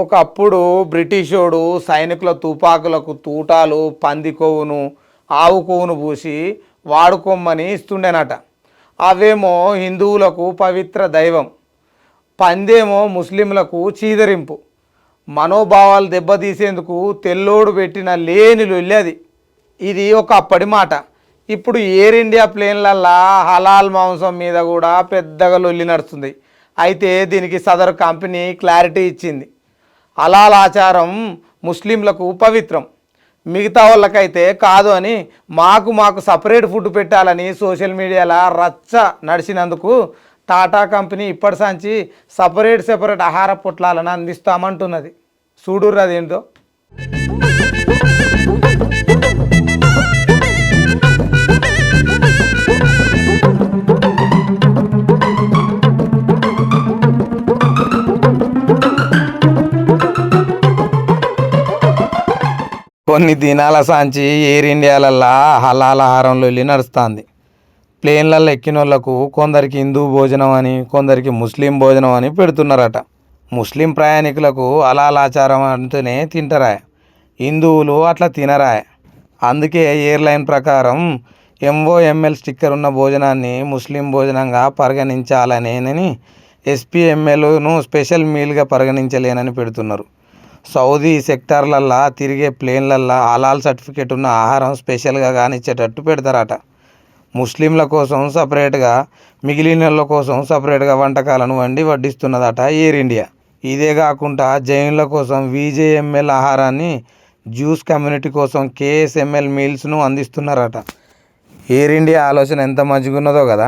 ఒకప్పుడు బ్రిటిషోడు సైనికుల తుపాకులకు తూటాలు పంది కొవ్వును ఆవు కొవ్వును పూసి వాడుకోమని ఇస్తుండేనట. అవేమో హిందువులకు పవిత్ర దైవం, పందేమో ముస్లింలకు చీదరింపు. మనోభావాలు దెబ్బతీసేందుకు తెల్లోడు పెట్టిన లేని లొల్లి అది. ఇది ఒక అప్పటి మాట. ఇప్పుడు ఎయిర్ ఇండియా ప్లేన్లల్లా హలాల్ మాంసం మీద కూడా పెద్దగా లొల్లి నడుస్తుంది. అయితే దీనికి సదరు కంపెనీ క్లారిటీ ఇచ్చింది. హలాల్ ఆచారం ముస్లింలకు పవిత్రం, మిగతా వాళ్ళకైతే కాదు అని మాకు సపరేట్ ఫుడ్ పెట్టాలని సోషల్ మీడియాలో రచ్చ నడిచినందుకు టాటా కంపెనీ ఇప్పటి సంచి సపరేట్ ఆహార పొట్లాలను అందిస్తామంటున్నది. చూడుర్రు అదేంటో. కొన్ని దినాల సాంచి ఎయిర్ ఇండియాలల్లా హలాల్ ఆహారంలో వెళ్ళి నడుస్తుంది. ప్లేన్లలో ఎక్కిన వాళ్ళకు కొందరికి హిందూ భోజనం అని, కొందరికి ముస్లిం భోజనం అని పెడుతున్నారట. ముస్లిం ప్రయాణికులకు హలాల్ ఆచారం అంటేనే తింటరా, హిందువులు అట్లా తినరా. అందుకే ఎయిర్లైన్ ప్రకారం MOML స్టిక్కర్ ఉన్న భోజనాన్ని ముస్లిం భోజనంగా పరిగణించాలనేనని SPMLను స్పెషల్ మీల్గా పరిగణించలేనని పెడుతున్నారు. సౌదీ సెక్టార్లల్లా తిరిగే ప్లేన్లల్లా హలాల్ సర్టిఫికేట్ ఉన్న ఆహారం స్పెషల్గా కానిచ్చేటట్టు పెడతారట. ముస్లింల కోసం సపరేట్గా, మిగిలిన వాళ్ళ కోసం సపరేట్గా వంటకాలను వండి వడ్డిస్తున్నదట ఎయిర్ ఇండియా. ఇదే కాకుండా జైన్ల కోసం VJML ఆహారాన్ని, జ్యూస్ కమ్యూనిటీ కోసం KSML మీల్స్ను అందిస్తున్నారట. ఎయిర్ ఇండియా ఆలోచన ఎంత మంచిగా ఉన్నదో కదా.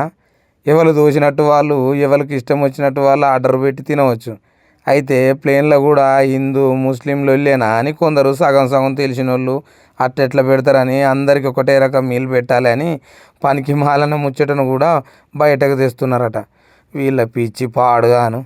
ఎవరు దోచినట్టు వాళ్ళు, ఎవరికి ఇష్టం వచ్చినట్టు వాళ్ళు ఆర్డర్ పెట్టి తినవచ్చు. అయితే ప్లేన్లో కూడా హిందూ ముస్లిం లొల్లేనా అని కొందరు సగం తెలిసిన వాళ్ళు అట్టెట్లా పెడతారని అందరికి ఒకటే రకం మీల్ పెట్టాలి అని పనికి మాలన ముచ్చటను కూడా బయటకు తెస్తున్నారట. వీళ్ళ పిచ్చి పాడుగాను.